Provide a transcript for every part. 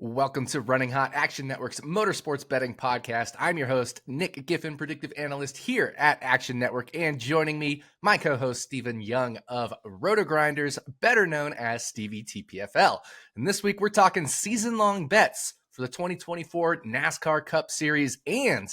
Welcome to Running Hot, Action Network's motorsports betting podcast. I'm your host, Nick Giffen, predictive analyst here at Action Network, and joining me, my co-host, Stephen Young of Roto-Grinders, better known as Stevie TPFL. And this week, we're talking season-long bets for the 2024 NASCAR Cup Series, and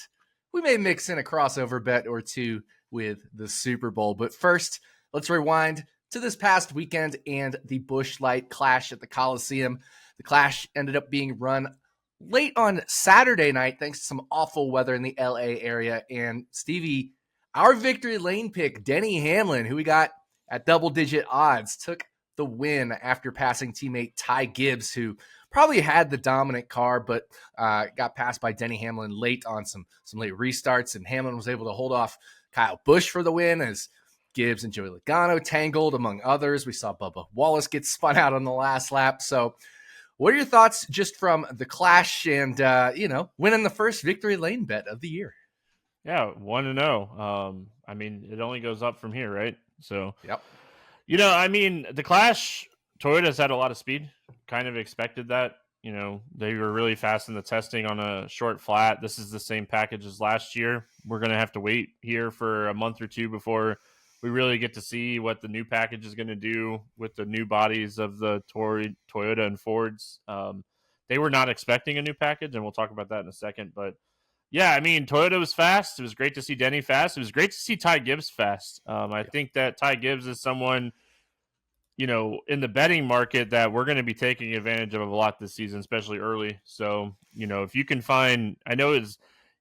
we may mix in a crossover bet or two with the Super Bowl. But first, let's rewind to this past weekend and the Busch Light Clash at the Coliseum. The Clash ended up being run late on Saturday night thanks to some awful weather in the LA area. And Stevie, our victory lane pick, Denny Hamlin, who we got at double-digit odds, took the win after passing teammate Ty Gibbs, who probably had the dominant car, but got passed by Denny Hamlin late on some late restarts. And Hamlin was able to hold off Kyle Busch for the win as Gibbs and Joey Logano tangled, among others. We saw Bubba Wallace get spun out on the last lap. So what are your thoughts just from the Clash and, winning the first victory lane bet of the year? Yeah, 1-0. I mean, it only goes up from here, right? So, yep. The Clash, Toyota's had a lot of speed. Kind of expected that. They were really fast in the testing on a short flat. This is the same package as last year. We're going to have to wait here for a month or two before we really get to see what the new package is going to do with the new bodies of the Toyota and Fords. They were not expecting a new package, and we'll talk about that in a second. But, yeah, I mean, Toyota was fast. It was great to see Denny fast. It was great to see Ty Gibbs fast. I think that Ty Gibbs is someone, in the betting market that we're going to be taking advantage of a lot this season, especially early. So, if you can find – I know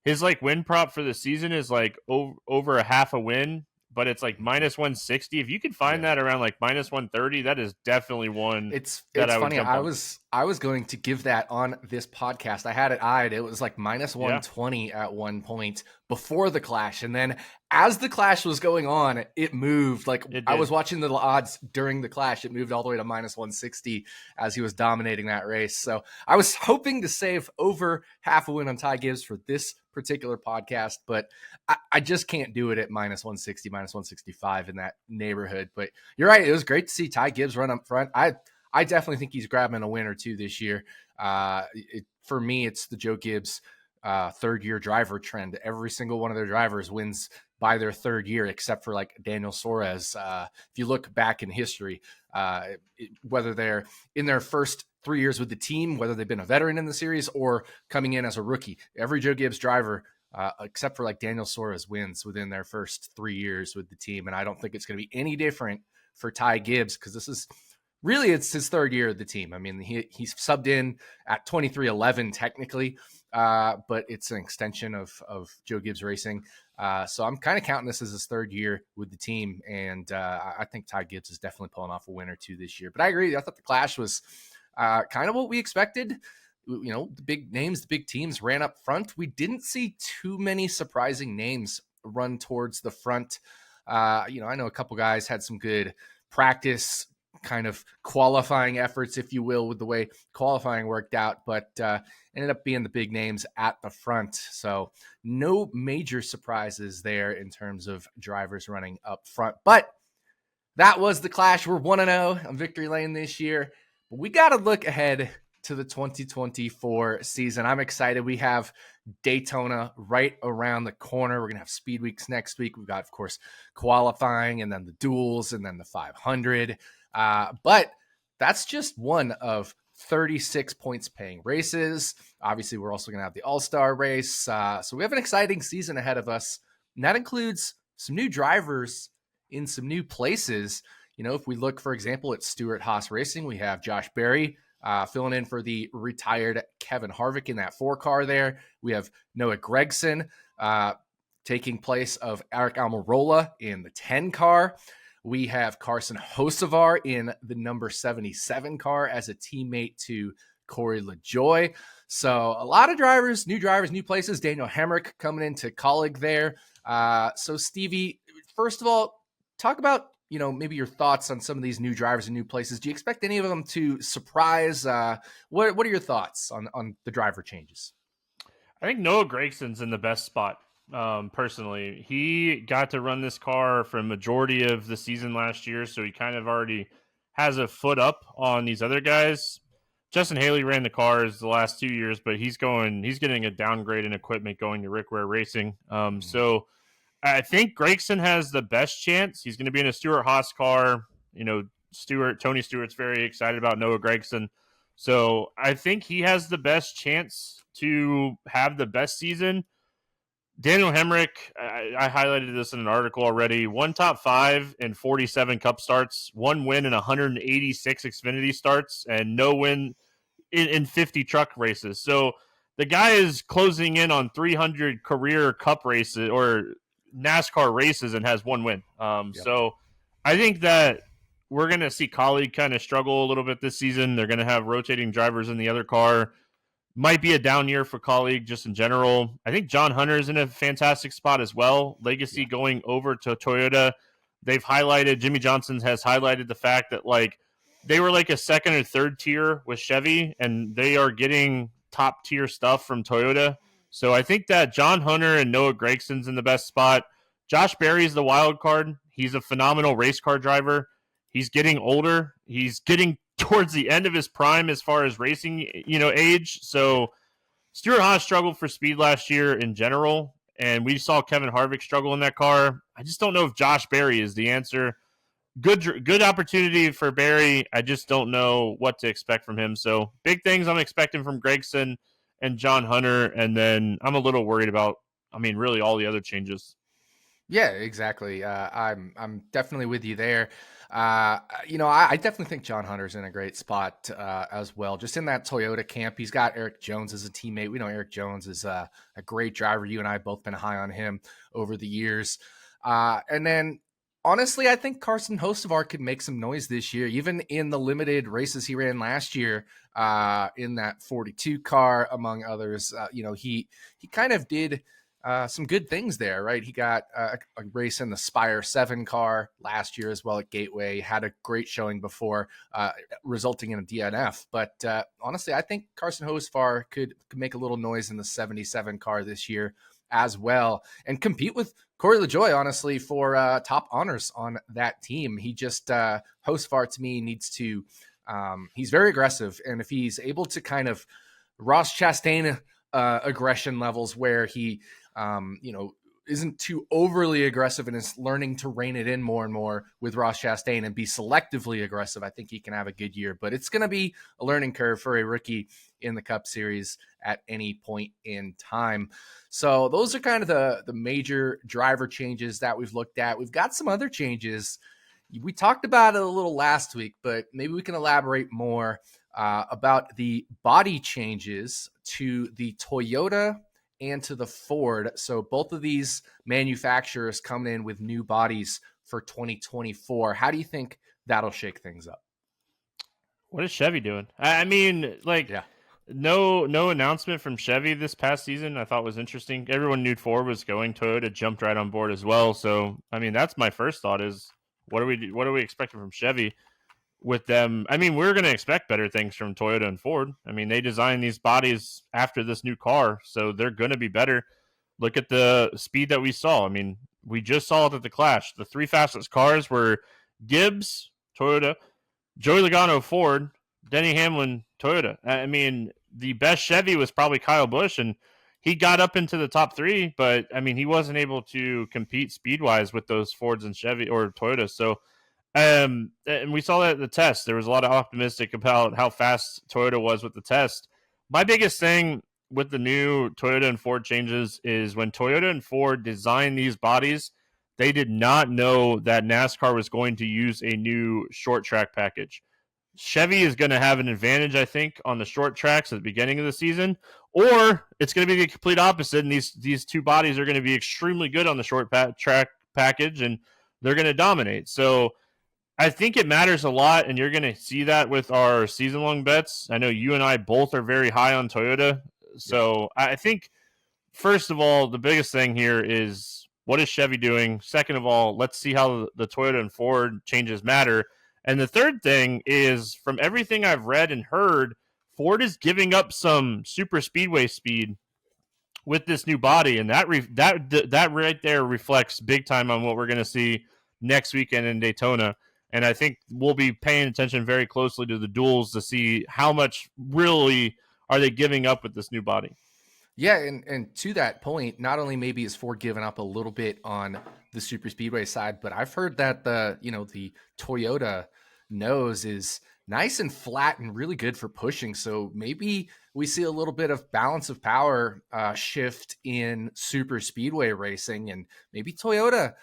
his win prop for the season is over a half a win, but it's minus 160. If you could find that around minus 130, that is definitely one. It's that funny. I was going to give that on this podcast. I had it eyed. It was minus 120 at one point before the Clash, and then as the Clash was going on, it moved. I was watching the odds during the Clash. It moved all the way to minus 160 as he was dominating that race. So I was hoping to save over half a win on Ty Gibbs for this particular podcast, but I just can't do it at minus 160, minus 165 in that neighborhood. But you're right. It was great to see Ty Gibbs run up front. I definitely think he's grabbing a win or two this year. For me, it's the Joe Gibbs third-year driver trend. Every single one of their drivers wins by their third year, except for Daniel Suarez. If you look back in history, whether they're in their first 3 years with the team, whether they've been a veteran in the series or coming in as a rookie, every Joe Gibbs driver, except for Daniel Suarez, wins within their first 3 years with the team. And I don't think it's going to be any different for Ty Gibbs, because it's his third year of the team. I mean, he's subbed in at 23-11 technically, but it's an extension of Joe Gibbs Racing. So I'm kind of counting this as his third year with the team. And I think Ty Gibbs is definitely pulling off a win or two this year. But I agree. I thought the Clash was kind of what we expected. The big names, the big teams ran up front. We didn't see too many surprising names run towards the front. I know a couple guys had some good practice kind of qualifying efforts, if you will, with the way qualifying worked out, but ended up being the big names at the front. So no major surprises there in terms of drivers running up front. But that was the Clash. We're 1-0 on victory lane this year. But we got to look ahead to the 2024 season. I'm excited. We have Daytona right around the corner. We're going to have speed weeks next week. We've got, of course, qualifying and then the duels and then the 500. But that's just one of 36 points paying races. Obviously, we're also going to have the All-Star race. So we have an exciting season ahead of us. And that includes some new drivers in some new places. If we look, for example, at Stewart-Haas Racing, we have Josh Berry filling in for the retired Kevin Harvick in that 4-car there. We have Noah Gragson taking place of Eric Almirola in the 10-car. We have Carson Hocevar in the number 77 car as a teammate to Corey LaJoie. So a lot of drivers, new places. Daniel Hemrick coming into Colleague there. So Stevie, first of all, talk about, maybe your thoughts on some of these new drivers and new places. Do you expect any of them to surprise? What are your thoughts on the driver changes? I think Noah Gragson's in the best spot. Personally, he got to run this car for a majority of the season last year, so he kind of already has a foot up on these other guys. Justin Haley ran the cars the last 2 years, but he's getting a downgrade in equipment going to Rick Ware Racing. So I think Gragson has the best chance. He's going to be in a Stewart-Haas car. Tony Stewart's very excited about Noah Gragson. So I think he has the best chance to have the best season. Daniel Hemrick, I highlighted this in an article already. 1 top 5 in 47 Cup starts, 1 win in 186 Xfinity starts, and no win in 50 truck races. So the guy is closing in on 300 career Cup races or NASCAR races and has 1 win. So I think that we're going to see Colleague kind of struggle a little bit this season. They're going to have rotating drivers in the other car. Might be a down year for Colleague just in general. I think John Hunter's in a fantastic spot as well. Legacy going over to Toyota. They've highlighted, Jimmy Johnson has highlighted the fact that they were like a second or third tier with Chevy, and they are getting top tier stuff from Toyota. So I think that John Hunter and Noah Gragson's in the best spot. Josh Berry's the wild card. He's a phenomenal race car driver. He's getting older. He's getting towards the end of his prime as far as racing, age. So Stewart-Haas struggled for speed last year in general, and we saw Kevin Harvick struggle in that car. I just don't know if Josh Berry is the answer. Good opportunity for Berry. I just don't know what to expect from him. So big things I'm expecting from Gragson and John Hunter, and then I'm a little worried about, really all the other changes. Yeah, exactly. I'm definitely with you there. I definitely think John Hunter's in a great spot as well. Just in that Toyota camp, he's got Eric Jones as a teammate. We know Eric Jones is a great driver. You and I have both been high on him over the years. And then, honestly, I think Carson Hocevar could make some noise this year, even in the limited races he ran last year in that 42 car, among others. He kind of did some good things there, right? He got a race in the Spire 7 car last year as well at Gateway, had a great showing before, resulting in a DNF. But honestly, I think Carson Hocevar could make a little noise in the 77 car this year as well and compete with Corey LaJoie, honestly, for top honors on that team. He just, Hocevar to me needs to, he's very aggressive. And if he's able to kind of Ross Chastain aggression levels where he, isn't too overly aggressive and is learning to rein it in more and more with Ross Chastain and be selectively aggressive, I think he can have a good year. But it's going to be a learning curve for a rookie in the Cup Series at any point in time. So those are kind of the major driver changes that we've looked at. We've got some other changes. We talked about it a little last week, but maybe we can elaborate more about the body changes to the Toyota and to the Ford. So both of these manufacturers coming in with new bodies for 2024. How do you think that'll shake things up? What is Chevy doing? No announcement from Chevy this past season I thought was interesting. Everyone knew Ford was going. Toyota jumped right on board as well. So, that's my first thought is what are we expecting from Chevy with them? We're going to expect better things from Toyota and Ford. They designed these bodies after this new car, so they're going to be better. Look at the speed that we saw. We just saw it at the Clash. The 3 fastest cars were Gibbs, Toyota, Joey Logano, Ford, Denny Hamlin, Toyota. The best Chevy was probably Kyle Busch, and he got up into the top 3, but he wasn't able to compete speed-wise with those Fords and Chevy or Toyotas. So, and we saw that at the test. There was a lot of optimistic about how fast Toyota was with the test. My biggest thing with the new Toyota and Ford changes is when Toyota and Ford designed these bodies, they did not know that NASCAR was going to use a new short track package. Chevy is going to have an advantage, I think, on the short tracks at the beginning of the season, or it's going to be the complete opposite, and these two bodies are going to be extremely good on the short track package, and they're going to dominate. So I think it matters a lot, and you're going to see that with our season-long bets. I know you and I both are very high on Toyota. So I think, first of all, the biggest thing here is what is Chevy doing? Second of all, let's see how the Toyota and Ford changes matter. And the third thing is, from everything I've read and heard, Ford is giving up some super speedway speed with this new body, and that right there reflects big time on what we're going to see next weekend in Daytona. And I think we'll be paying attention very closely to the duels to see how much really are they giving up with this new body. Yeah, and to that point, not only maybe is Ford giving up a little bit on the super speedway side, but I've heard that the Toyota nose is nice and flat and really good for pushing. So maybe we see a little bit of balance of power shift in super speedway racing, and maybe Toyota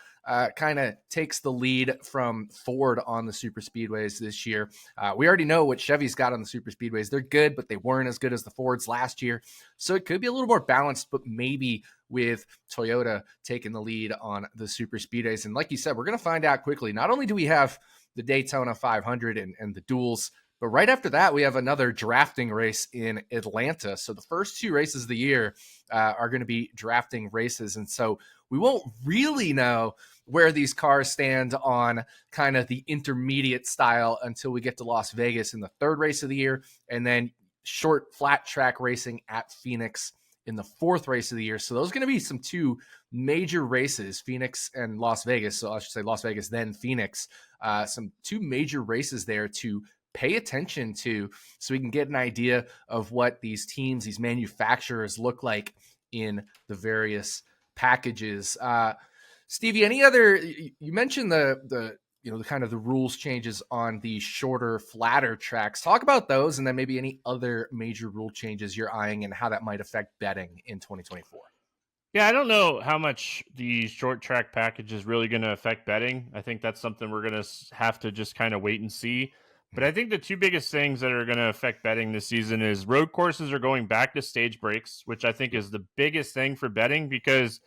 kind of takes the lead from Ford on the super speedways this year. We already know what Chevy's got on the super speedways. They're good, but they weren't as good as the Fords last year. So it could be a little more balanced, but maybe with Toyota taking the lead on the super speedways. And like you said, we're going to find out quickly. Not only do we have the Daytona 500 and the duels, but right after that, we have another drafting race in Atlanta. So the first two races of the year are going to be drafting races. And so we won't really know where these cars stand on kind of the intermediate style until we get to Las Vegas in the third race of the year, and then short flat track racing at Phoenix in the fourth race of the year. So those are going to be some two major races, Phoenix and Las Vegas. So I should say Las Vegas, then Phoenix. Some two major races there to pay attention to so we can get an idea of what these teams, these manufacturers look like in the various packages. Stevie, any other, you mentioned the kind of the rules changes on the shorter, flatter tracks. Talk about those, and then maybe any other major rule changes you're eyeing and how that might affect betting in 2024. Yeah, I don't know how much the short track package is really going to affect betting. I think that's something we're going to have to just kind of wait and see. But I think the two biggest things that are going to affect betting this season is road courses are going back to stage breaks, which I think is the biggest thing for betting, because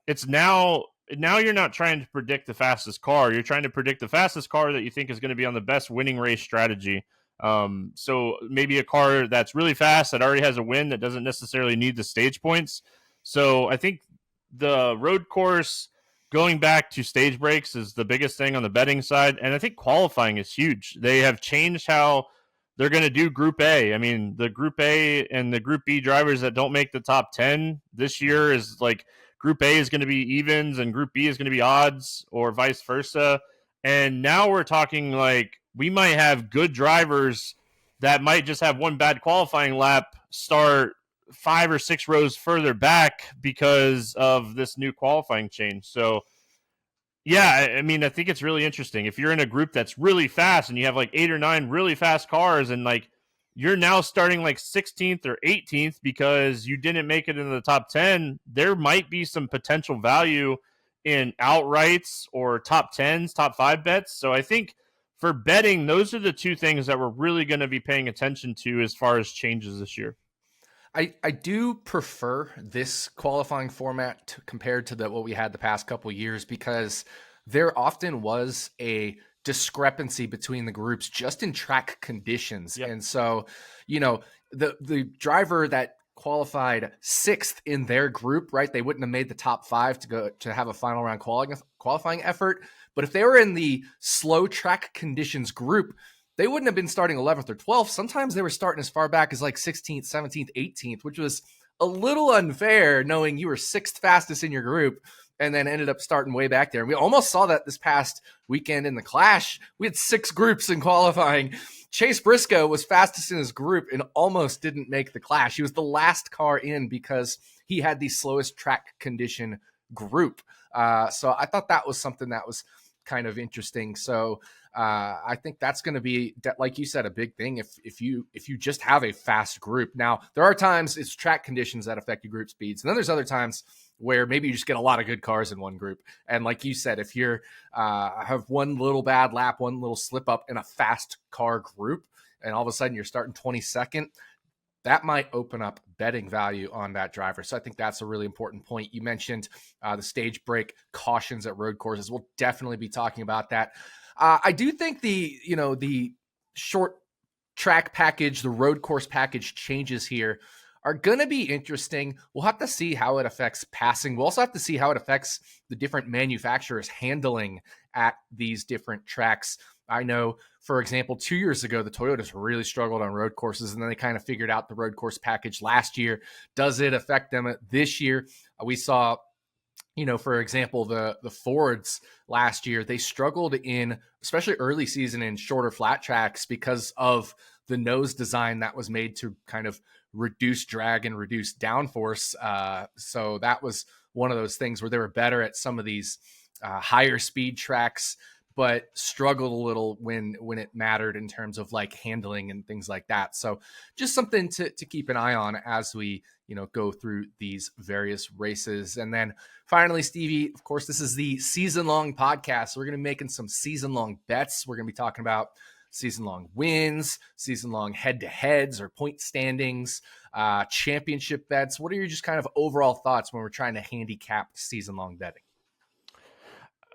it's now you're not trying to predict the fastest car. You're trying to predict the fastest car that you think is going to be on the best winning race strategy. So maybe a car that's really fast that already has a win that doesn't necessarily need the stage points. So I think the road course going back to stage breaks is the biggest thing on the betting side. And I think qualifying is huge. They have changed how they're going to do Group A. I mean, the Group A and the Group B drivers that don't make the top 10 this year is like Group A is going to be evens and Group B is going to be odds, or vice versa. And now we're talking like we might have good drivers that might just have one bad qualifying lap start 5 or 6 rows further back because of this new qualifying change. So, yeah, I mean, I think it's really interesting. If you're in a group that's really fast and you have like 8 or 9 really fast cars, and like you're now starting like 16th or 18th because you didn't make it into the top 10, there might be some potential value in outrights or top 10s, top 5 bets. So I think for betting, those are the two things that we're really going to be paying attention to as far as changes this year. I do prefer this qualifying format compared to what we had the past couple of years, because there often was a discrepancy between the groups just in track conditions. Yep. And so, the driver that qualified 6th in their group, right, they wouldn't have made the top 5 to go to have a final round qualifying effort. But if they were in the slow track conditions group, they wouldn't have been starting 11th or 12th. Sometimes they were starting as far back as like 16th, 17th, 18th, which was a little unfair knowing you were 6th fastest in your group and then ended up starting way back there. And we almost saw that this past weekend in the Clash. We had 6 groups in qualifying. Chase Briscoe was fastest in his group and almost didn't make the Clash. He was the last car in because he had the slowest track condition group. So I thought that was something that was kind of interesting. So I think that's going to be, like you said, a big thing if you just have a fast group. Now, there are times it's track conditions that affect your group speeds, and then there's other times where maybe you just get a lot of good cars in one group. And like you said, if you're have one little bad lap, one little slip up in a fast car group, and all of a sudden you're starting 22nd, that might open up betting value on that driver. So I think that's a really important point. You mentioned the stage break cautions at road courses. We'll definitely be talking about that. I do think the short track package, the road course package changes here are going to be interesting. We'll have to see how it affects passing. We'll also have to see how it affects the different manufacturers handling at these different tracks. I know, for example, 2 years ago, the Toyotas really struggled on road courses, and then they kind of figured out the road course package last year. Does it affect them this year? We saw For example, the Fords last year, they struggled in, especially early season, in shorter flat tracks because of the nose design that was made to kind of reduce drag and reduce downforce. So that was one of those things where they were better at some of these higher speed tracks, but struggled a little when it mattered in terms of like handling and things like that. So just something to keep an eye on as we go through these various races. And then finally, Stevie, of course, this is the season-long podcast. So we're going to be making some season-long bets. We're going to be talking about season-long wins, season-long head-to-heads or point standings, championship bets. What are your just kind of overall thoughts when we're trying to handicap season-long betting?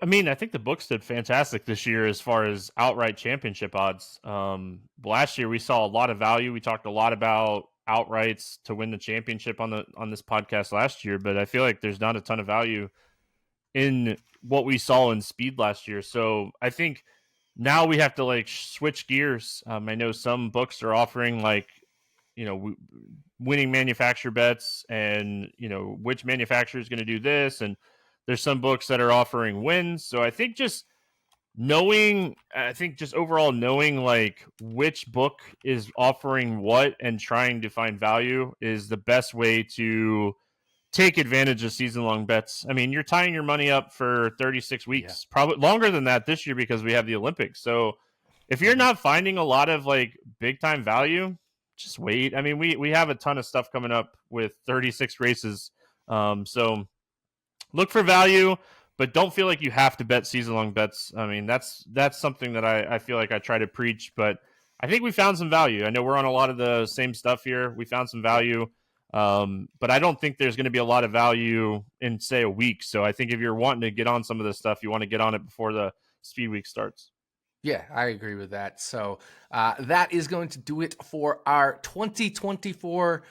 I mean, I think the books did fantastic this year as far as outright championship odds. Last year we saw a lot of value. We talked a lot about outrights to win the championship on this podcast last year, but I feel like there's not a ton of value in what we saw in speed last year. So I think now we have to like switch gears. I know some books are offering like, winning manufacturer bets and, which manufacturer is going to do this. And there's some books that are offering wins. So I think just overall knowing like which book is offering what and trying to find value is the best way to take advantage of season-long bets. I mean, you're tying your money up for 36 weeks, probably longer than that this year because we have the Olympics. So if you're not finding a lot of like big-time value, just wait. I mean, we have a ton of stuff coming up with 36 races. So look for value, but don't feel like you have to bet season-long bets. I mean, that's something that I feel like I try to preach, but I think we found some value. I know we're on a lot of the same stuff here. We found some value, but I don't think there's going to be a lot of value in, say, a week. So I think if you're wanting to get on some of this stuff, you want to get on it before the speed week starts. Yeah, I agree with that. So that is going to do it for our 2024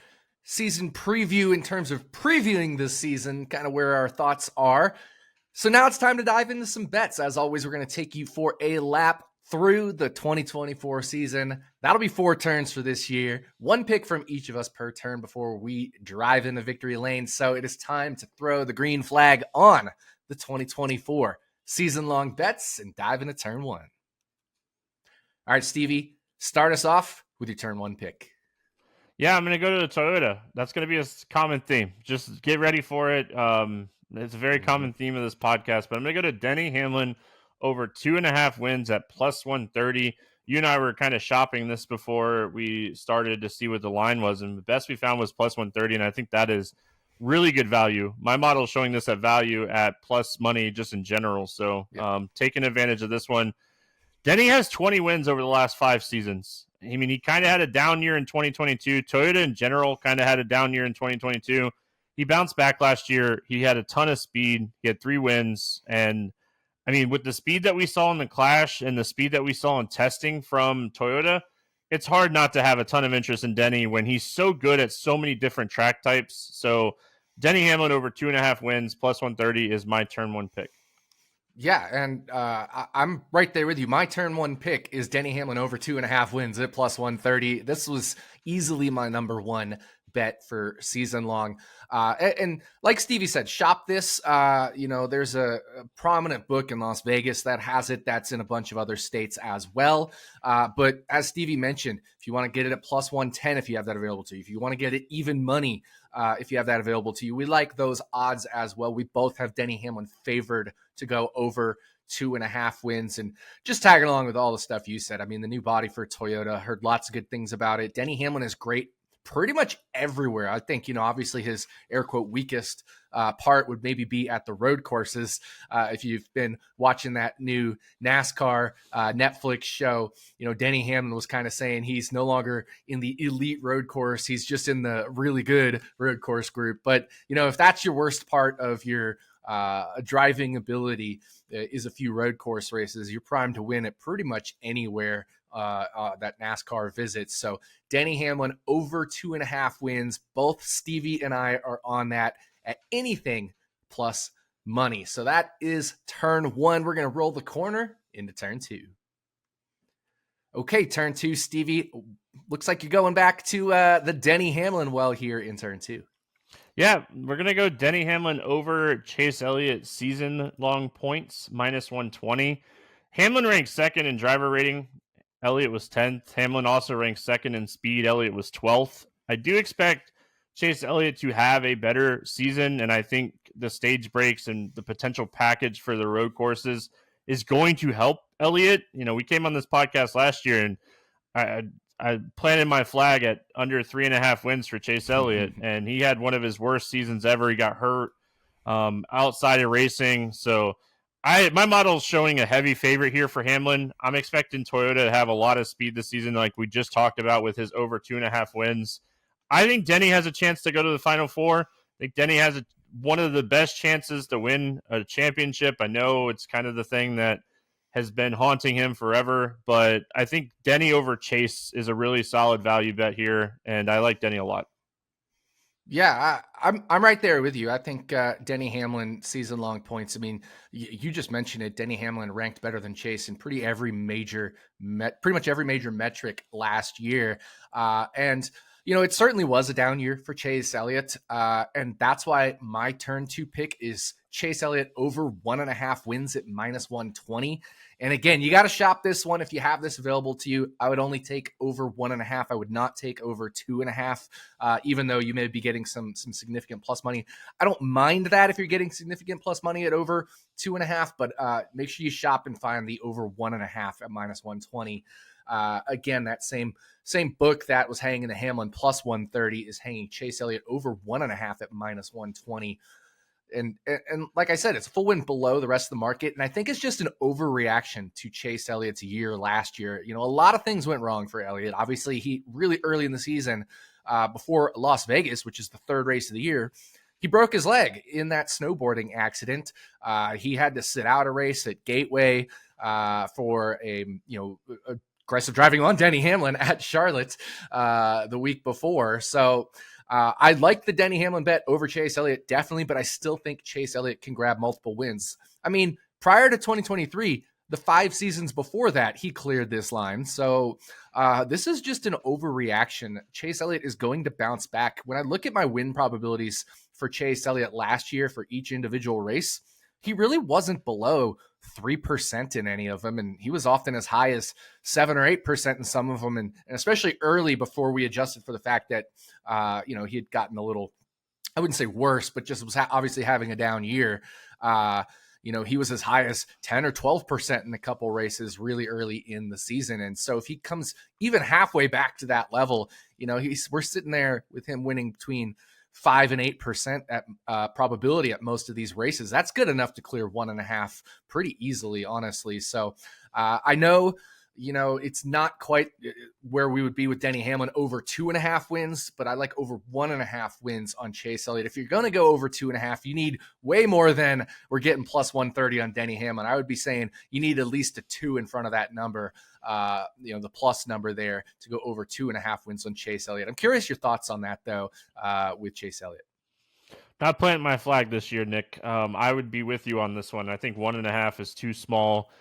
season preview in terms of previewing this season, kind of where our thoughts are. So now it's time to dive into some bets. As always, we're going to take you for a lap through the 2024 season. That'll be 4 turns for this year. 1 pick from each of us per turn before we drive into victory lane. So it is time to throw the green flag on the 2024 season-long bets and dive into turn 1. All right, Stevie, start us off with your turn 1 pick. Yeah, I'm going to go to the Toyota. That's going to be a common theme. Just get ready for it. It's a very common theme of this podcast, but I'm going to go to Denny Hamlin over 2.5 wins at plus 130. You and I were kind of shopping this before we started to see what the line was, and the best we found was plus 130, and I think that is really good value. My model is showing this at value at plus money just in general, so taking advantage of this one. Denny has 20 wins over the last 5 seasons. I mean, he kind of had a down year in 2022. Toyota in general kind of had a down year in 2022. He bounced back last year. He had a ton of speed. He had 3 wins. And, I mean, with the speed that we saw in the Clash and the speed that we saw in testing from Toyota, it's hard not to have a ton of interest in Denny when he's so good at so many different track types. So, Denny Hamlin over 2.5 wins, plus 130 is my turn 1 pick. Yeah, and I'm right there with you. My turn 1 pick is Denny Hamlin over 2.5 wins at plus 130. This was easily my number 1 bet for season long. And like Stevie said, shop this. There's a prominent book in Las Vegas that has it. That's in a bunch of other states as well. But as Stevie mentioned, if you want to get it at plus 110, if you have that available to you, if you want to get it even money, if you have that available to you, we like those odds as well. We both have Denny Hamlin favored to go over 2.5 wins, and just tagging along with all the stuff you said. I mean, the new body for Toyota, heard lots of good things about it. Denny Hamlin is great pretty much everywhere. I think, obviously his air quote weakest part would maybe be at the road courses. If you've been watching that new NASCAR Netflix show, Denny Hamlin was kind of saying he's no longer in the elite road course. He's just in the really good road course group. But, if that's your worst part of your driving ability is a few road course races, you're primed to win at pretty much anywhere that NASCAR visits. So Denny Hamlin over 2.5 wins. Both Stevie and I are on that at anything plus money. So that is turn 1. We're going to roll the corner into turn 2. Okay, turn 2, Stevie. Looks like you're going back to the Denny Hamlin well here in turn 2. Yeah, we're going to go Denny Hamlin over Chase Elliott season-long points, -120. Hamlin ranked second in driver rating. Elliott was 10th. Hamlin also ranked second in speed. Elliott was 12th. I do expect Chase Elliott to have a better season, and I think the stage breaks and the potential package for the road courses is going to help Elliott. We came on this podcast last year, and I planted my flag at under 3.5 wins for Chase Elliott, and he had one of his worst seasons ever. He got hurt outside of racing. So my model is showing a heavy favorite here for Hamlin. I'm expecting Toyota to have a lot of speed this season, like we just talked about with his over 2.5 wins. I think Denny has a chance to go to the Final Four. I think Denny has one of the best chances to win a championship. I know it's kind of the thing that has been haunting him forever, but I think Denny over Chase is a really solid value bet here, and I like Denny a lot. Yeah, I'm right there with you. I think Denny Hamlin season-long points. I mean, you just mentioned it. Denny Hamlin ranked better than Chase in pretty much every major metric last year, and it certainly was a down year for Chase Elliott, and that's why my turn 2 pick is Chase Elliott over 1.5 wins at -120. And again, you got to shop this one if you have this available to you. I would only take over 1.5. I would not take over 2.5, even though you may be getting some significant plus money. I don't mind that if you're getting significant plus money at over 2.5, but make sure you shop and find the over 1.5 at -120. Again, that same book that was hanging the Hamlin plus 130 is hanging Chase Elliott over 1.5 at -120. And like I said, it's a full win below the rest of the market. And I think it's just an overreaction to Chase Elliott's year last year. A lot of things went wrong for Elliott. Obviously, he really early in the season, before Las Vegas, which is the third race of the year, he broke his leg in that snowboarding accident. He had to sit out a race at Gateway for aggressive driving on Denny Hamlin at Charlotte the week before. So I like the Denny Hamlin bet over Chase Elliott, definitely, but I still think Chase Elliott can grab multiple wins. I mean, prior to 2023, the 5 seasons before that, he cleared this line. So this is just an overreaction. Chase Elliott is going to bounce back. When I look at my win probabilities for Chase Elliott last year for each individual race, he really wasn't below 3% in any of them, and he was often as high as 7 or 8% in some of them, and especially early before we adjusted for the fact that he had gotten a little, I wouldn't say worse, but just was obviously having a down year. He was as high as 10 or 12% in a couple races really early in the season, and so if he comes even halfway back to that level, we're sitting there with him winning between 5 and 8% at probability at most of these races. That's good enough to clear 1.5 pretty easily, honestly. So I know, it's not quite where we would be with Denny Hamlin over 2.5 wins, but I like over 1.5 wins on Chase Elliott. If you're going to go over 2.5, you need way more than we're getting plus 130 on Denny Hamlin. I would be saying you need at least a 2 in front of that number, the plus number there to go over 2.5 wins on Chase Elliott. I'm curious your thoughts on that, though, with Chase Elliott. Not planting my flag this year, Nick. I would be with you on this one. I think 1.5 is too small.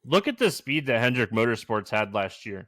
Look at the speed that Hendrick Motorsports had last year.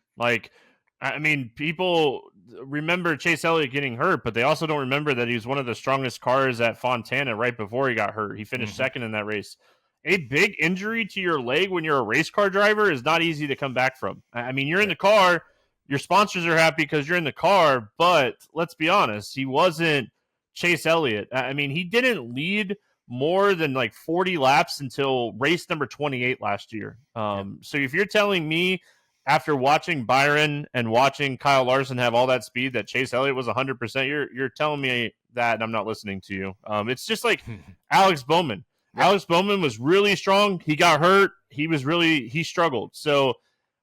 People remember Chase Elliott getting hurt, but they also don't remember that he was one of the strongest cars at Fontana right before he got hurt. He finished second in that race. A big injury to your leg when you're a race car driver is not easy to come back from. You're in the car, your sponsors are happy because you're in the car, but let's be honest, he wasn't Chase Elliott. He didn't lead more than 40 laps until race number 28 last year. So if you're telling me after watching Byron and watching Kyle Larson have all that speed that Chase Elliott was 100%, you're telling me that and I'm not listening to you. It's just like Alex Bowman. Yeah. Alex Bowman was really strong. He got hurt. He struggled. So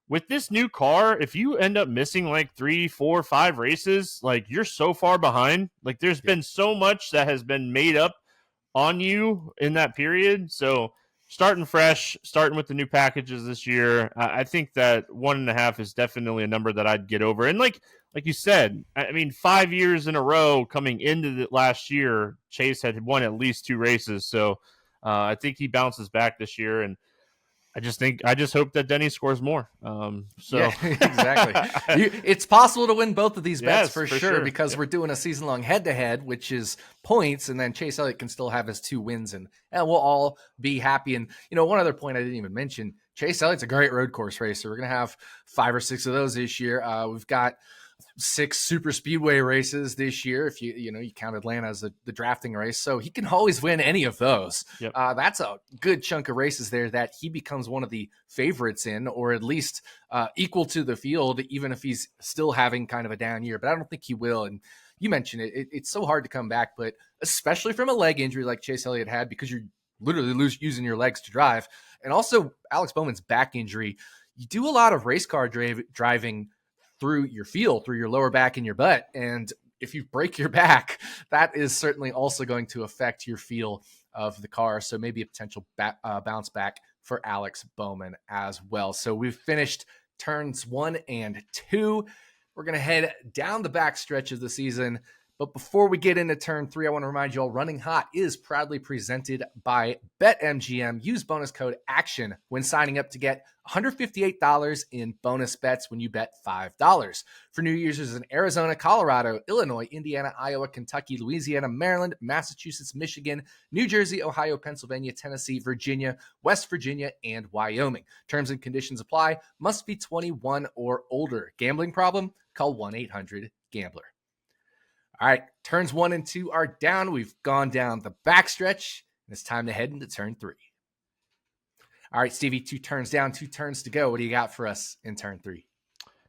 with this new car, if you end up missing 3, 4, 5 races, you're so far behind. There's been so much that has been made up on you in that period. So starting fresh, starting with the new packages this year, I think that 1.5 is definitely a number that I'd get over. And like you said, 5 years in a row coming into the last year, Chase had won at least 2 races. So I think he bounces back this year. And I just hope that Denny scores more. Yeah, exactly. It's possible to win both of these bets Yes, for sure because Yep. we're doing a season-long head-to-head, which is points, and then Chase Elliott can still have his 2 wins, and we'll all be happy. And one other point I didn't even mention: Chase Elliott's a great road course racer. We're gonna have 5 or 6 of those this year. We've got 6 super speedway races this year. If you count Atlanta as the drafting race, so he can always win any of those. Yep. That's a good chunk of races there that he becomes one of the favorites in, or at least equal to the field, even if he's still having kind of a down year. But I don't think he will. And you mentioned it's so hard to come back, but especially from a leg injury like Chase Elliott had, because you're literally using your legs to drive, and also Alex Bowman's back injury. You do a lot of race car driving through your feel, through your lower back and your butt. And if you break your back, that is certainly also going to affect your feel of the car. So maybe a potential bounce back for Alex Bowman as well. So we've finished turns 1 and 2. We're going to head down the back stretch of the season. But before we get into turn 3, I want to remind you all, Running Hot is proudly presented by BetMGM. Use bonus code ACTION when signing up to get $158 in bonus bets when you bet $5. For new users in Arizona, Colorado, Illinois, Indiana, Iowa, Kentucky, Louisiana, Maryland, Massachusetts, Michigan, New Jersey, Ohio, Pennsylvania, Tennessee, Virginia, West Virginia, and Wyoming. Terms and conditions apply. Must be 21 or older. Gambling problem? Call 1-800-GAMBLER. All right, turns 1 and 2 are down. We've gone down the backstretch, and it's time to head into turn 3. All right, Stevie, 2 turns down, 2 turns to go. What do you got for us in turn 3?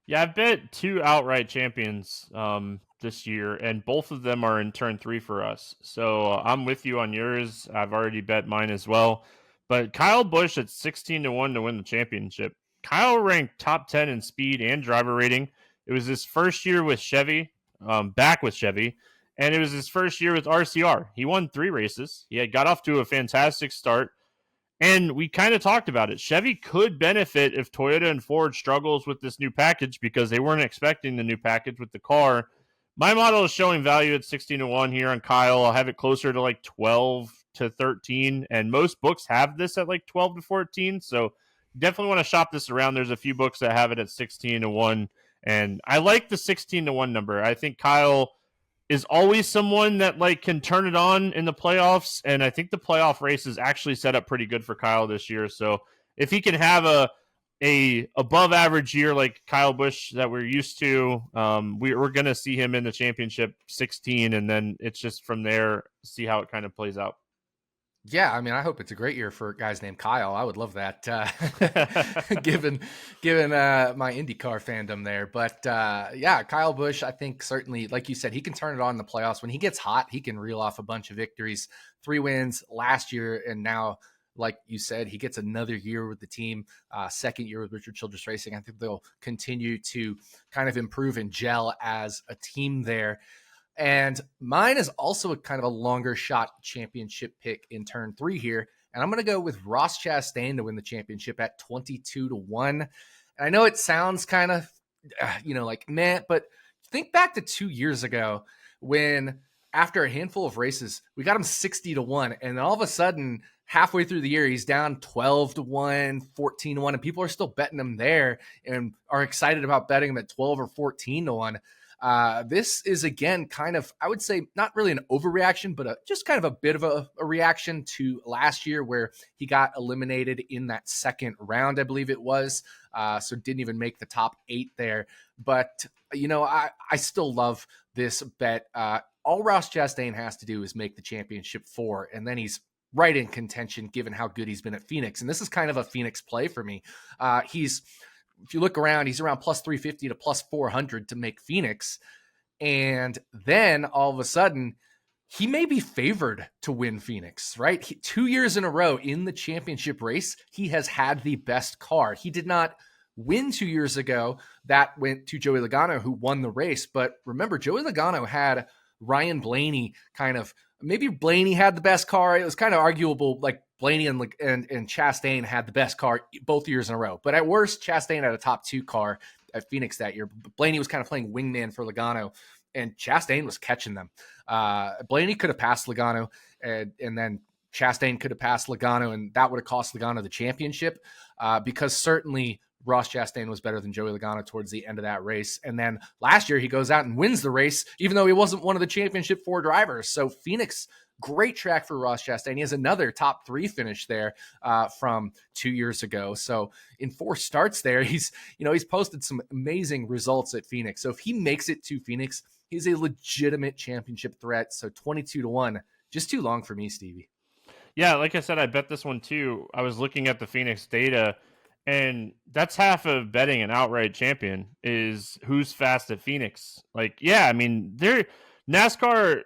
Yeah, I've bet 2 outright champions this year, and both of them are in turn 3 for us. So I'm with you on yours. I've already bet mine as well. But Kyle Busch at 16-1 to win the championship. Kyle ranked top 10 in speed and driver rating. It was his first year with Chevy, back with Chevy, and it was his first year with RCR. He won 3 races. He had got off to a fantastic start. And we kind of talked about it. Chevy could benefit if Toyota and Ford struggles with this new package because they weren't expecting the new package with the car. My model is showing value at 16-1 here on Kyle. I'll have it closer to like 12-13, and most books have this at like 12-14. So definitely want to shop this around. There's a few books that have it at 16-1, and I like the 16-1 number. I think Kyle is always someone that like can turn it on in the playoffs, and I think the playoff race is actually set up pretty good for Kyle this year. So if he can have a above average year like Kyle Busch that we're used to, we're going to see him in the championship 16, and then it's just from there, see how it kind of plays out. Yeah, I mean, I hope it's a great year for guys named Kyle. I would love that, given my IndyCar fandom there. But yeah, Kyle Busch, I think certainly, like you said, he can turn it on in the playoffs. When he gets hot, he can reel off a bunch of victories. 3 wins last year, and now, like you said, he gets another year with the team, second year with Richard Childress Racing. I think they'll continue to kind of improve and gel as a team there. And mine is also a kind of a longer shot championship pick in turn 3 here. And I'm going to go with Ross Chastain to win the championship at 22-1. And I know it sounds kind of, like meh, but think back to 2 years ago when after a handful of races, we got him 60-1. And then all of a sudden, halfway through the year, he's down 12-1, 14-1, and people are still betting him there and are excited about betting him at 12 or 14-1. This is, again, kind of, I would say, not really an overreaction, but just kind of a bit of a reaction to last year where he got eliminated in that second round, I believe it was. So didn't even make the top 8 there. But, I still love this bet. All Ross Chastain has to do is make the championship 4, and then he's right in contention given how good he's been at Phoenix. And this is kind of a Phoenix play for me. If you look around, he's around plus 350 to plus 400 to make Phoenix. And then all of a sudden, he may be favored to win Phoenix, right? 2 years in a row in the championship race, he has had the best car. He did not win 2 years ago. That went to Joey Logano, who won the race. But remember, Joey Logano had Ryan Blaney maybe Blaney had the best car. It was kind of arguable, like Blaney and Chastain had the best car both years in a row. But at worst, Chastain had a top 2 car at Phoenix that year. Blaney was kind of playing wingman for Logano, and Chastain was catching them. Blaney could have passed Logano, and then Chastain could have passed Logano, and that would have cost Logano the championship, because certainly Ross Chastain was better than Joey Logano towards the end of that race. And then last year he goes out and wins the race, even though he wasn't one of the championship 4 drivers. So Phoenix, great track for Ross Chastain. He has another top 3 finish there from 2 years ago. So in 4 starts there, he's posted some amazing results at Phoenix. So if he makes it to Phoenix, he's a legitimate championship threat. So 22-1, just too long for me, Stevie. Yeah, like I said, I bet this one too. I was looking at the Phoenix data, and that's half of betting an outright champion is who's fast at Phoenix. Like, yeah, I mean, NASCAR,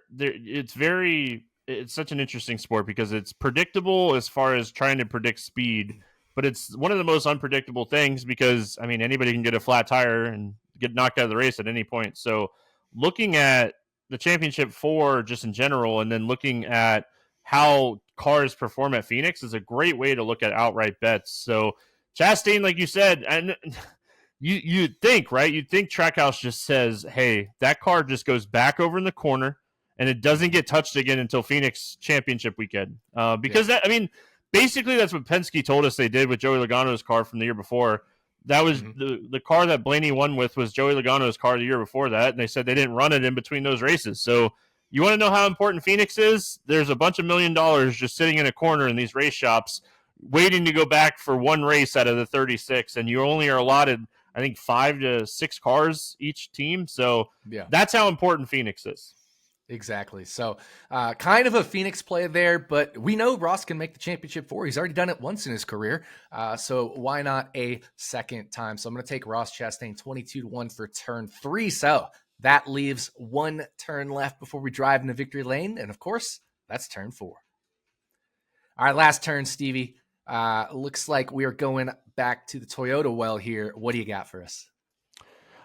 it's such an interesting sport because it's predictable as far as trying to predict speed, but it's one of the most unpredictable things because, I mean, anybody can get a flat tire and get knocked out of the race at any point. So looking at the championship 4 just in general, and then looking at how cars perform at Phoenix is a great way to look at outright bets. So Chastain, like you said, and you'd think, right? You'd think Trackhouse just says, hey, that car just goes back over in the corner and it doesn't get touched again until Phoenix championship weekend. Because basically that's what Penske told us they did with Joey Logano's car from the year before. That was the car that Blaney won with was Joey Logano's car the year before that. And they said they didn't run it in between those races. So you want to know how important Phoenix is? There's a bunch of $1 million just sitting in a corner in these race shops waiting to go back for one race out of the 36. And you only are allotted, I think, 5 to 6 cars each team. So that's how important Phoenix is. Exactly. So kind of a Phoenix play there, but we know Ross can make the championship 4. He's already done it once in his career. So why not a second time? So I'm going to take Ross Chastain 22-1 for turn 3. So that leaves 1 turn left before we drive into victory lane. And of course, that's turn 4. All right, last turn, Stevie. Looks like we are going back to the Toyota well here. What do you got for us?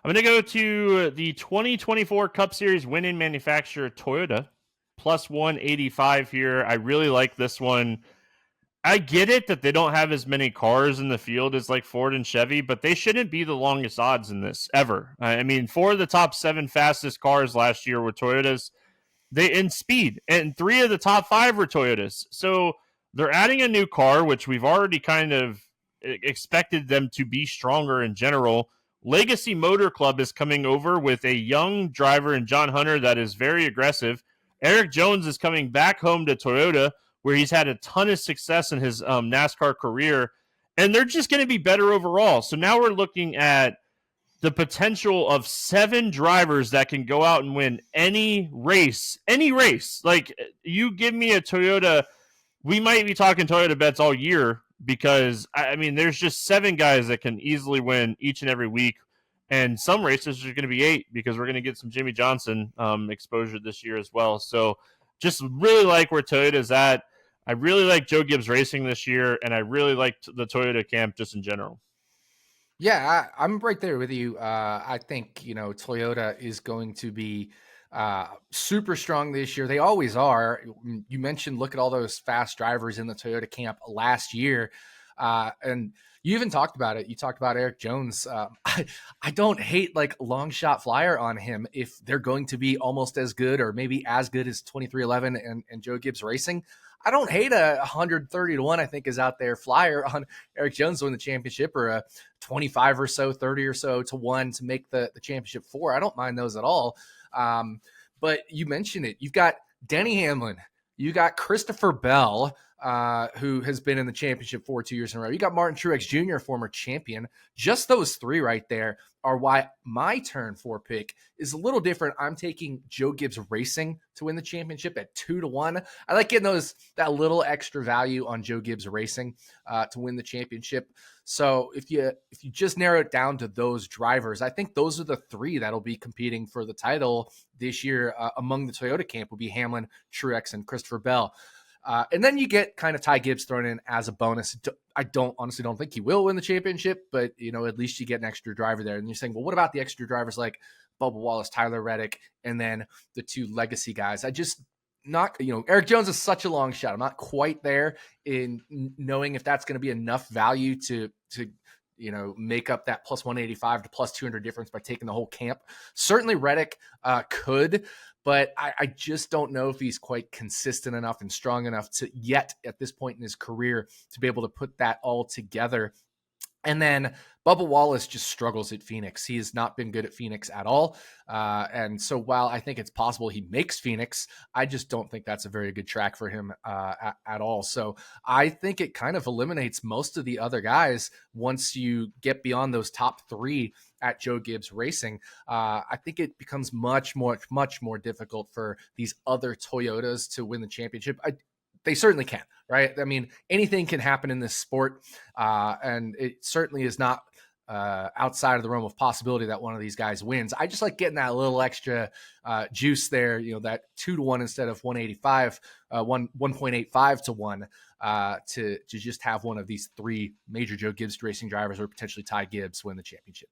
I'm going to go to the 2024 Cup Series winning manufacturer Toyota, plus 185 here. I really like this one. I get it that they don't have as many cars in the field as like Ford and Chevy, but they shouldn't be the longest odds in this ever. I mean, 4 of the top 7 fastest cars last year were Toyotas. They in speed, and 3 of the top 5 were Toyotas. So they're adding a new car, which we've already kind of expected them to be stronger in general. Legacy Motor Club is coming over with a young driver in John Hunter that is very aggressive. Eric Jones is coming back home to Toyota, where he's had a ton of success in his NASCAR career, and they're just going to be better overall. So now we're looking at the potential of 7 drivers that can go out and win any race. Like, you give me a Toyota, we might be talking Toyota bets all year, because, I mean, there's just 7 guys that can easily win each and every week. And some races are going to be 8 because we're going to get some Jimmy Johnson exposure this year as well. So just really like where Toyota's at. I really like Joe Gibbs Racing this year, and I really liked the Toyota camp just in general. Yeah, I'm right there with you. I think, Toyota is going to be super strong this year. They always are. You mentioned, look at all those fast drivers in the Toyota camp last year. And you even talked about it. You talked about Eric Jones. I don't hate like long shot flyer on him if they're going to be almost as good or maybe as good as 2311 and Joe Gibbs Racing. I don't hate a 130-1, I think, is out there flyer on Eric Jones to win the championship, or a 25 or so, 30 or so to 1 to make the championship 4. I don't mind those at all. But you mentioned it. You've got Denny Hamlin. You got Christopher Bell, who has been in the championship 2 years in a row. You got Martin Truex Jr., former champion. Just those 3 right there are why my turn 4 pick is a little different. I'm taking Joe Gibbs Racing to win the championship at 2-1. I like getting that little extra value on Joe Gibbs Racing to win the championship. So if you just narrow it down to those drivers, I think those are the 3 that'll be competing for the title this year among the Toyota camp will be Hamlin, Truex, and Christopher Bell. And then you get kind of Ty Gibbs thrown in as a bonus. I honestly don't think he will win the championship, but at least you get an extra driver there. And you're saying, well, what about the extra drivers like Bubba Wallace, Tyler Reddick, and then the 2 legacy guys? Eric Jones is such a long shot. I'm not quite there in knowing if that's going to be enough value to make up that plus 185 to plus 200 difference by taking the whole camp. Certainly Reddick could, but I just don't know if he's quite consistent enough and strong enough to yet at this point in his career to be able to put that all together. And then Bubba Wallace just struggles at Phoenix. He has not been good at Phoenix at all. And so while I think it's possible he makes Phoenix, I just don't think that's a very good track for him at all. So I think it kind of eliminates most of the other guys once you get beyond those top three at Joe Gibbs Racing. I think it becomes much more difficult for these other Toyotas to win the championship. They certainly can, right? I mean, anything can happen in this sport, and it certainly is not outside of the realm of possibility that one of these guys wins. I just like getting that little extra juice there, that 2-1 instead of 185, 1.85 to 1, to just have one of these three major Joe Gibbs Racing drivers or potentially Ty Gibbs win the championship.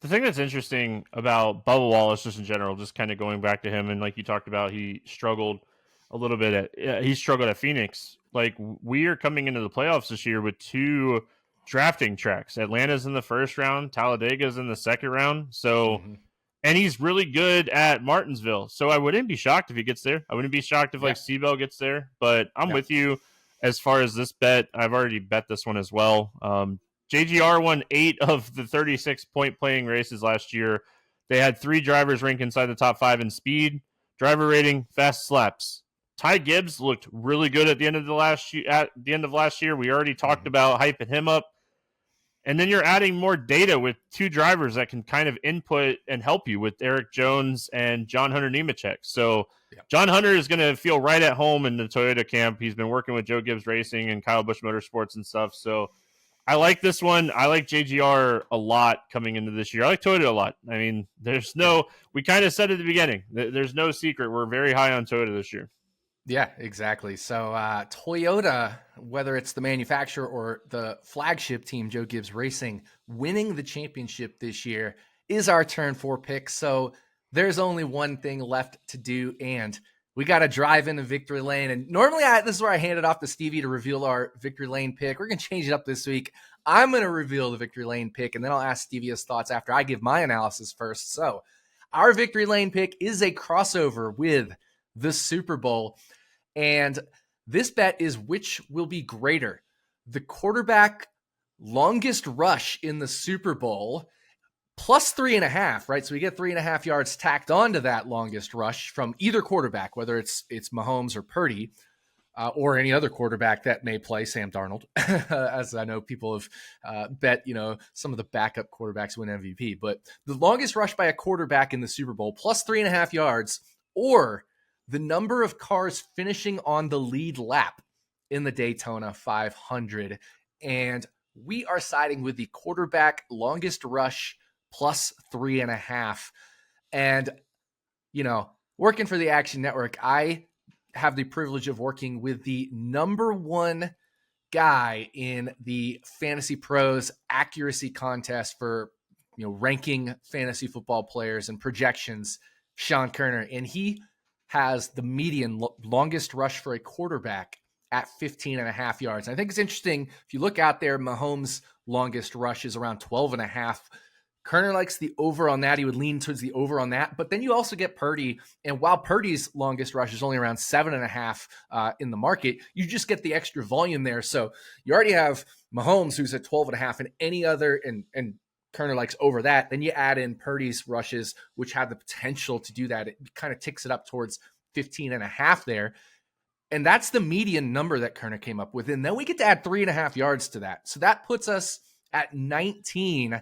The thing that's interesting about Bubba Wallace, just in general, just kind of going back to him, and like you talked about, he struggled a little bit at Phoenix. Like, we are coming into the playoffs this year with two drafting tracks. Atlanta's in the first round, Talladega's in the second round. So, and he's really good at Martinsville. So I wouldn't be shocked if he gets there. I wouldn't be shocked if Seabell gets there, but I'm with you as far as this bet. I've already bet this one as well. JGR won 8 of the 36 point playing races last year. They had 3 drivers rank inside the top 5 in speed, driver rating, fast laps. Ty Gibbs looked really good at the end of last year. We already talked about hyping him up. And then you're adding more data with 2 drivers that can kind of input and help you with Eric Jones and John Hunter Nemechek. So John Hunter is going to feel right at home in the Toyota camp. He's been working with Joe Gibbs Racing and Kyle Busch Motorsports and stuff. So I like this one. I like JGR a lot coming into this year. I like Toyota a lot. I mean, we kind of said at the beginning, there's no secret. We're very high on Toyota this year. Yeah, exactly. So Toyota, whether it's the manufacturer or the flagship team, Joe Gibbs Racing, winning the championship this year is our turn 4 pick. So there's only one thing left to do, and we got to drive into victory lane. And normally this is where I hand it off to Stevie to reveal our victory lane pick. We're going to change it up this week. I'm going to reveal the victory lane pick, and then I'll ask Stevie his thoughts after I give my analysis first. So our victory lane pick is a crossover with the Super Bowl. And this bet is which will be greater, the quarterback longest rush in the Super Bowl plus 3.5, right? So we get 3.5 yards tacked onto that longest rush from either quarterback, whether it's Mahomes or Purdy, or any other quarterback that may play, Sam Darnold, as I know people have bet, some of the backup quarterbacks win MVP. But the longest rush by a quarterback in the Super Bowl plus 3.5 yards, or the number of cars finishing on the lead lap in the Daytona 500. And we are siding with the quarterback longest rush plus 3.5. And, working for the Action Network, I have the privilege of working with the number one guy in the Fantasy Pros accuracy contest for, ranking fantasy football players and projections, Sean Kerner. And he has the median longest rush for a quarterback at 15.5 yards. And I think it's interesting, if you look out there, Mahomes' longest rush is around 12.5. Kerner likes the over on that. He would lean towards the over on that. But then you also get Purdy. And while Purdy's longest rush is only around 7.5 in the market, you just get the extra volume there. So you already have Mahomes, who's at 12.5, and any other, and Kerner likes over that. Then you add in Purdy's rushes, which have the potential to do that. It kind of ticks it up towards 15.5 there. And that's the median number that Kerner came up with. And then we get to add 3.5 yards to that. So that puts us at 19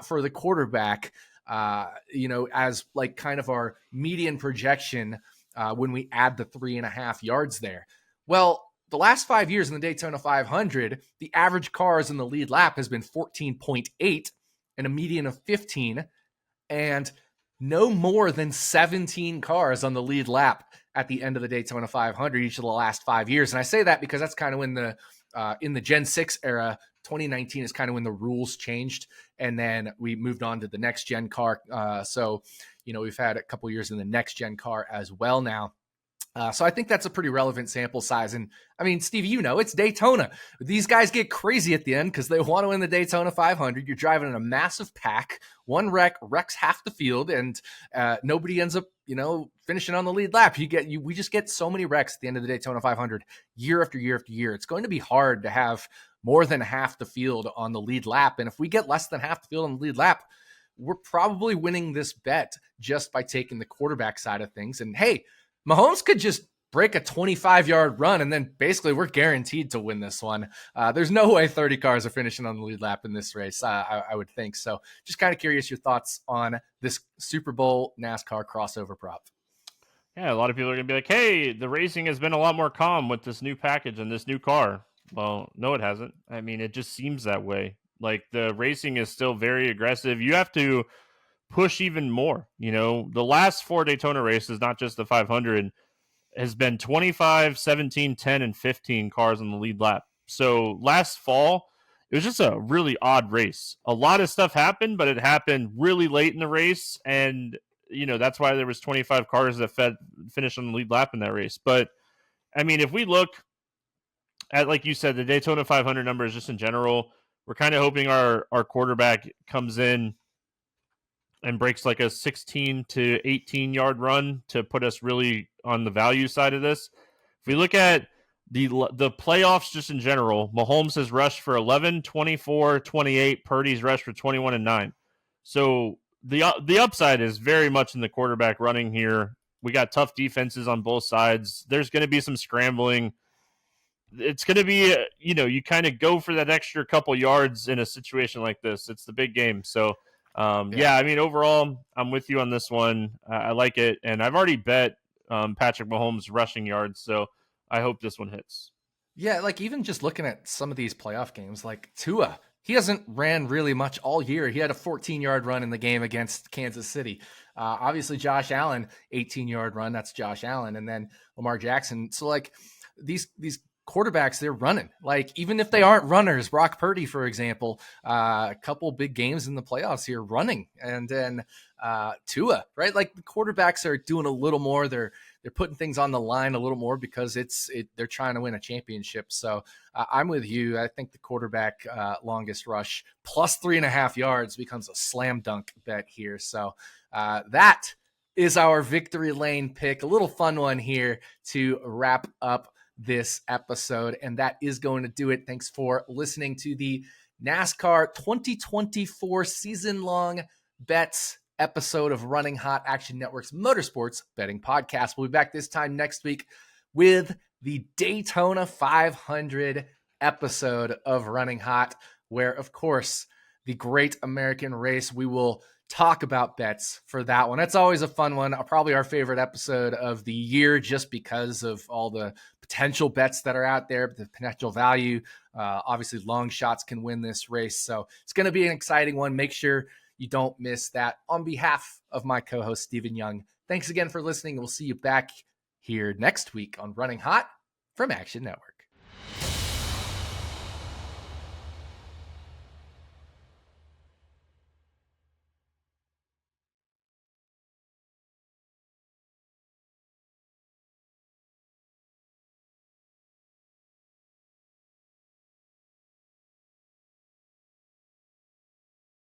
for the quarterback, as like kind of our median projection when we add the 3.5 yards there. Well, the last 5 years in the Daytona 500, the average cars in the lead lap has been 14.8 and a median of 15, and no more than 17 cars on the lead lap at the end of the Daytona 500 each of the last 5 years. And I say that because that's kind of when in the Gen 6 era, 2019 is kind of when the rules changed, and then we moved on to the next gen car. So we've had a couple years in the next gen car as well now. So I think that's a pretty relevant sample size. And I mean, Steve, it's Daytona. These guys get crazy at the end because they want to win the Daytona 500. You're driving in a massive pack. One wrecks half the field, and nobody ends up finishing on the lead lap. We just get so many wrecks at the end of the Daytona 500 year after year after year. It's going to be hard to have more than half the field on the lead lap. And if we get less than half the field on the lead lap, we're probably winning this bet just by taking the quarterback side of things. And hey, Mahomes could just break a 25-yard run, and then basically we're guaranteed to win this one. There's no way 30 cars are finishing on the lead lap in this race, I would think. So just kind of curious your thoughts on this Super Bowl NASCAR crossover prop. Yeah, a lot of people are going to be like, hey, the racing has been a lot more calm with this new package and this new car. Well, no, it hasn't. I mean, it just seems that way. Like, the racing is still very aggressive. You have to push even more. The last 4 Daytona races, not just the 500, has been 25, 17, 10, and 15 cars on the lead lap. So last fall, it was just a really odd race. A lot of stuff happened, but it happened really late in the race. And, that's why there was 25 cars that finished on the lead lap in that race. But, I mean, if we look at, like you said, the Daytona 500 numbers just in general, we're kind of hoping our quarterback comes in and breaks like a 16 to 18 yard run to put us really on the value side of this. If we look at the playoffs just in general, Mahomes has rushed for 11, 24, 28. Purdy's rushed for 21 and 9. So the upside is very much in the quarterback running here. We got tough defenses on both sides. There's going to be some scrambling. It's going to be, you kind of go for that extra couple yards in a situation like this. It's the big game. So, I mean, overall, I'm with you on this one. I like it. And I've already bet Patrick Mahomes rushing yards. So I hope this one hits. Yeah, like even just looking at some of these playoff games, like Tua, he hasn't ran really much all year. He had a 14-yard run in the game against Kansas City. Obviously, Josh Allen, 18-yard run. That's Josh Allen. And then Lamar Jackson. So, like, these quarterbacks, they're running. Like, even if they aren't runners, Brock Purdy, for example, a couple big games in the playoffs here running. And then Tua, right? Like, the quarterbacks are doing a little more. They're putting things on the line a little more because they're trying to win a championship. So I'm with you. I think the quarterback longest rush plus 3.5 yards becomes a slam dunk bet here. So that is our victory lane pick. A little fun one here to wrap up this episode. And that is going to do it. Thanks for listening to the NASCAR 2024 season-long bets episode of Running Hot, Action Network's Motorsports Betting Podcast. We'll be back this time next week with the Daytona 500 episode of Running Hot, where, of course, the great American race, we will talk about bets for that one. That's always a fun one. Probably our favorite episode of the year just because of all the potential bets that are out there, the potential value. Obviously, long shots can win this race. So it's going to be an exciting one. Make sure you don't miss that. On behalf of my co-host, Stephen Young, thanks again for listening. We'll see you back here next week on Running Hot from Action Network.